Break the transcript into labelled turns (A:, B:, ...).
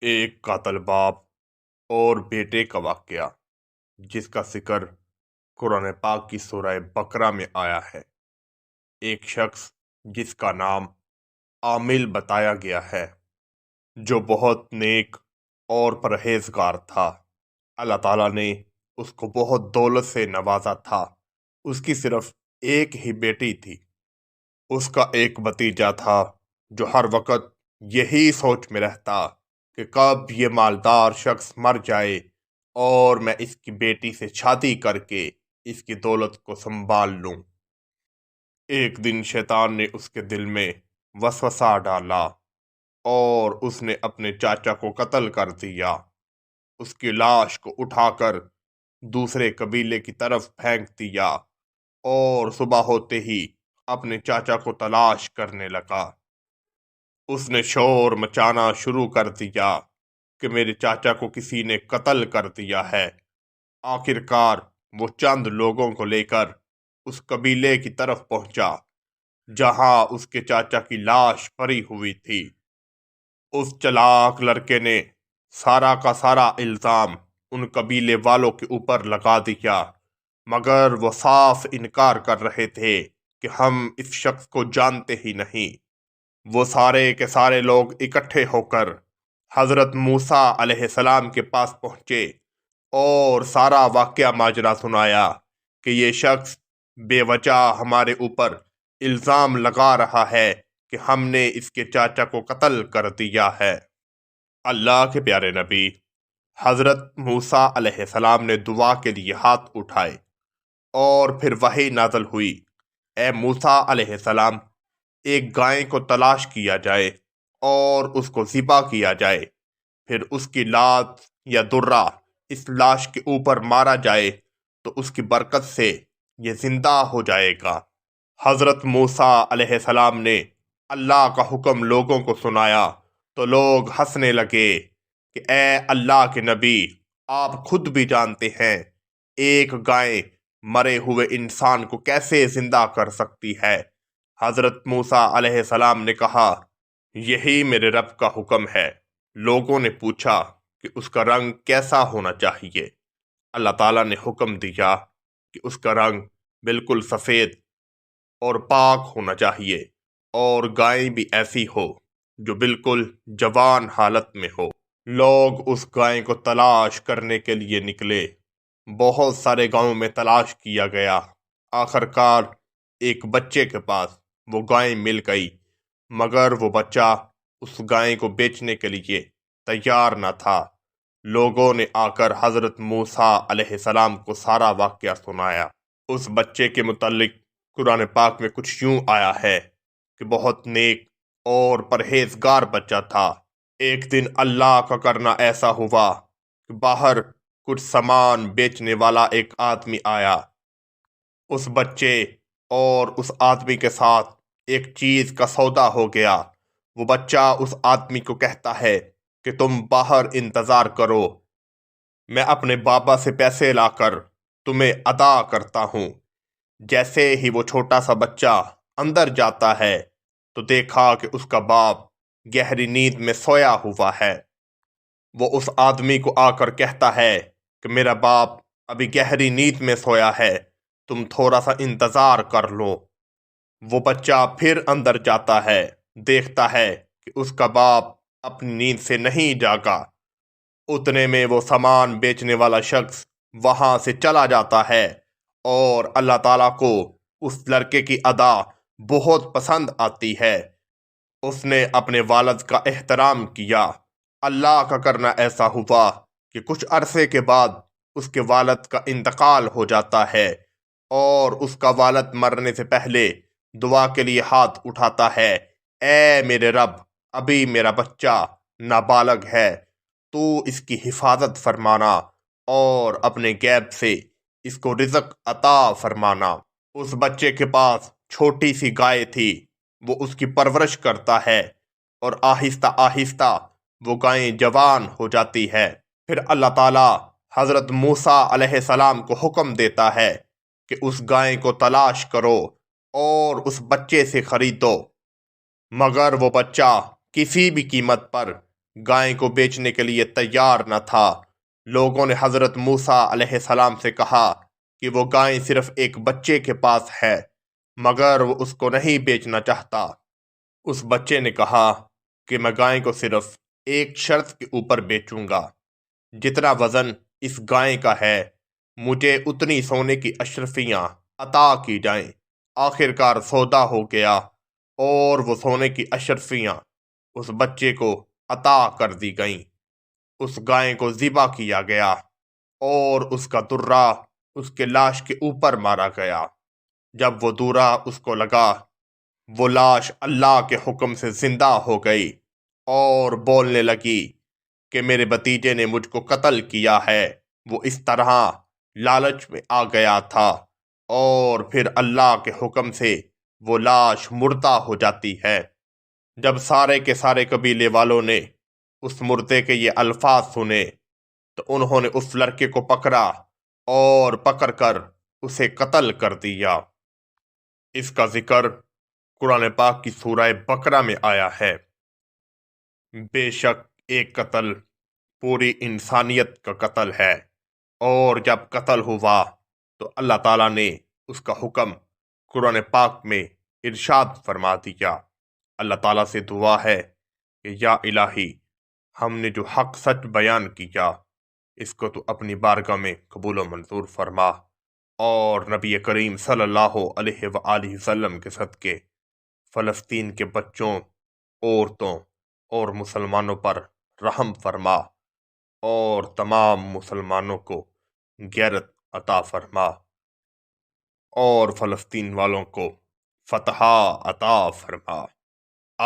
A: ایک قاتل باپ اور بیٹے کا واقعہ جس کا ذکر قرآن پاک کی سورہ بقرہ میں آیا ہے۔ ایک شخص جس کا نام عامل بتایا گیا ہے، جو بہت نیک اور پرہیزگار تھا۔ اللہ تعالیٰ نے اس کو بہت دولت سے نوازا تھا۔ اس کی صرف ایک ہی بیٹی تھی۔ اس کا ایک بھتیجا تھا جو ہر وقت یہی سوچ میں رہتا کہ کب یہ مالدار شخص مر جائے اور میں اس کی بیٹی سے شادی کر کے اس کی دولت کو سنبھال لوں۔ ایک دن شیطان نے اس کے دل میں وسوسہ ڈالا اور اس نے اپنے چاچا کو قتل کر دیا۔ اس کی لاش کو اٹھا کر دوسرے قبیلے کی طرف پھینک دیا اور صبح ہوتے ہی اپنے چاچا کو تلاش کرنے لگا۔ اس نے شور مچانا شروع کر دیا کہ میرے چاچا کو کسی نے قتل کر دیا ہے۔ آخرکار وہ چند لوگوں کو لے کر اس قبیلے کی طرف پہنچا جہاں اس کے چاچا کی لاش پڑی ہوئی تھی۔ اس چلاک لڑکے نے سارا کا سارا الزام ان قبیلے والوں کے اوپر لگا دیا، مگر وہ صاف انکار کر رہے تھے کہ ہم اس شخص کو جانتے ہی نہیں۔ وہ سارے کے سارے لوگ اکٹھے ہو کر حضرت موسیٰ علیہ السلام کے پاس پہنچے اور سارا واقعہ ماجرا سنایا کہ یہ شخص بے وجہ ہمارے اوپر الزام لگا رہا ہے کہ ہم نے اس کے چاچا کو قتل کر دیا ہے۔ اللہ کے پیارے نبی حضرت موسیٰ علیہ السلام نے دعا کے لیے ہاتھ اٹھائے اور پھر وحی نازل ہوئی، اے موسیٰ علیہ السلام، ایک گائے کو تلاش کیا جائے اور اس کو ذبح کیا جائے، پھر اس کی لات یا درہ اس لاش کے اوپر مارا جائے تو اس کی برکت سے یہ زندہ ہو جائے گا۔ حضرت موسیٰ علیہ السلام نے اللہ کا حکم لوگوں کو سنایا تو لوگ ہنسنے لگے کہ اے اللہ کے نبی، آپ خود بھی جانتے ہیں ایک گائے مرے ہوئے انسان کو کیسے زندہ کر سکتی ہے۔ حضرت موسیٰ علیہ السلام نے کہا، یہی میرے رب کا حکم ہے۔ لوگوں نے پوچھا کہ اس کا رنگ کیسا ہونا چاہیے۔ اللہ تعالیٰ نے حکم دیا کہ اس کا رنگ بالکل سفید اور پاک ہونا چاہیے، اور گائے بھی ایسی ہو جو بالکل جوان حالت میں ہو۔ لوگ اس گائے کو تلاش کرنے کے لیے نکلے۔ بہت سارے گاؤں میں تلاش کیا گیا۔ آخرکار ایک بچے کے پاس وہ گائے مل گئی، مگر وہ بچہ اس گائے کو بیچنے کے لیے تیار نہ تھا۔ لوگوں نے آ کر حضرت موسیٰ علیہ السلام کو سارا واقعہ سنایا۔ اس بچے کے متعلق قرآن پاک میں کچھ یوں آیا ہے کہ بہت نیک اور پرہیزگار بچہ تھا۔ ایک دن اللہ کا کرنا ایسا ہوا کہ باہر کچھ سامان بیچنے والا ایک آدمی آیا۔ اس بچے اور اس آدمی کے ساتھ ایک چیز کا سودا ہو گیا۔ وہ بچہ اس آدمی کو کہتا ہے کہ تم باہر انتظار کرو، میں اپنے بابا سے پیسے لا کر تمہیں ادا کرتا ہوں۔ جیسے ہی وہ چھوٹا سا بچہ اندر جاتا ہے تو دیکھا کہ اس کا باپ گہری نیند میں سویا ہوا ہے۔ وہ اس آدمی کو آ کر کہتا ہے کہ میرا باپ ابھی گہری نیند میں سویا ہے، تم تھوڑا سا انتظار کر لو۔ وہ بچہ پھر اندر جاتا ہے، دیکھتا ہے کہ اس کا باپ اپنی نیند سے نہیں جاگا۔ اتنے میں وہ سامان بیچنے والا شخص وہاں سے چلا جاتا ہے، اور اللہ تعالیٰ کو اس لڑکے کی ادا بہت پسند آتی ہے۔ اس نے اپنے والد کا احترام کیا۔ اللہ کا کرنا ایسا ہوا کہ کچھ عرصے کے بعد اس کے والد کا انتقال ہو جاتا ہے، اور اس کا والد مرنے سے پہلے دعا کے لیے ہاتھ اٹھاتا ہے، اے میرے رب، ابھی میرا بچہ نابالغ ہے، تو اس کی حفاظت فرمانا اور اپنے غیب سے اس کو رزق عطا فرمانا۔ اس بچے کے پاس چھوٹی سی گائے تھی۔ وہ اس کی پرورش کرتا ہے، اور آہستہ آہستہ وہ گائیں جوان ہو جاتی ہے۔ پھر اللہ تعالیٰ حضرت موسیٰ علیہ السلام کو حکم دیتا ہے کہ اس گائے کو تلاش کرو اور اس بچے سے خریدو، مگر وہ بچہ کسی بھی قیمت پر گائے کو بیچنے کے لیے تیار نہ تھا۔ لوگوں نے حضرت موسیٰ علیہ السلام سے کہا کہ وہ گائے صرف ایک بچے کے پاس ہے مگر وہ اس کو نہیں بیچنا چاہتا۔ اس بچے نے کہا کہ میں گائے کو صرف ایک شرط کے اوپر بیچوں گا، جتنا وزن اس گائے کا ہے مجھے اتنی سونے کی اشرفیاں عطا کی جائیں۔ آخرکار سودا ہو گیا اور وہ سونے کی اشرفیاں اس بچے کو عطا کر دی گئیں۔ اس گائے کو ذبح کیا گیا اور اس کا درہ اس کے لاش کے اوپر مارا گیا۔ جب وہ درہ اس کو لگا، وہ لاش اللہ کے حکم سے زندہ ہو گئی اور بولنے لگی کہ میرے بھتیجے نے مجھ کو قتل کیا ہے۔ وہ اس طرح لالچ میں آ گیا تھا اور پھر اللہ کے حکم سے وہ لاش مردہ ہو جاتی ہے۔ جب سارے کے سارے قبیلے والوں نے اس مردے کے یہ الفاظ سنے تو انہوں نے اس لڑکے کو پکڑا اور پکڑ کر اسے قتل کر دیا۔ اس کا ذکر قرآن پاک کی سورہ بقرہ میں آیا ہے۔ بے شک ایک قتل پوری انسانیت کا قتل ہے، اور جب قتل ہوا تو اللہ تعالیٰ نے اس کا حکم قرآن پاک میں ارشاد فرما دیا۔ اللہ تعالیٰ سے دعا ہے کہ یا الہی، ہم نے جو حق سچ بیان کیا اس کو تو اپنی بارگاہ میں قبول و منظور فرما، اور نبی کریم صلی اللہ علیہ وآلہ وسلم کے صدقے فلسطین کے بچوں، عورتوں اور مسلمانوں پر رحم فرما، اور تمام مسلمانوں کو غیرت عطا فرما، اور فلسطین والوں کو فتح عطا فرما۔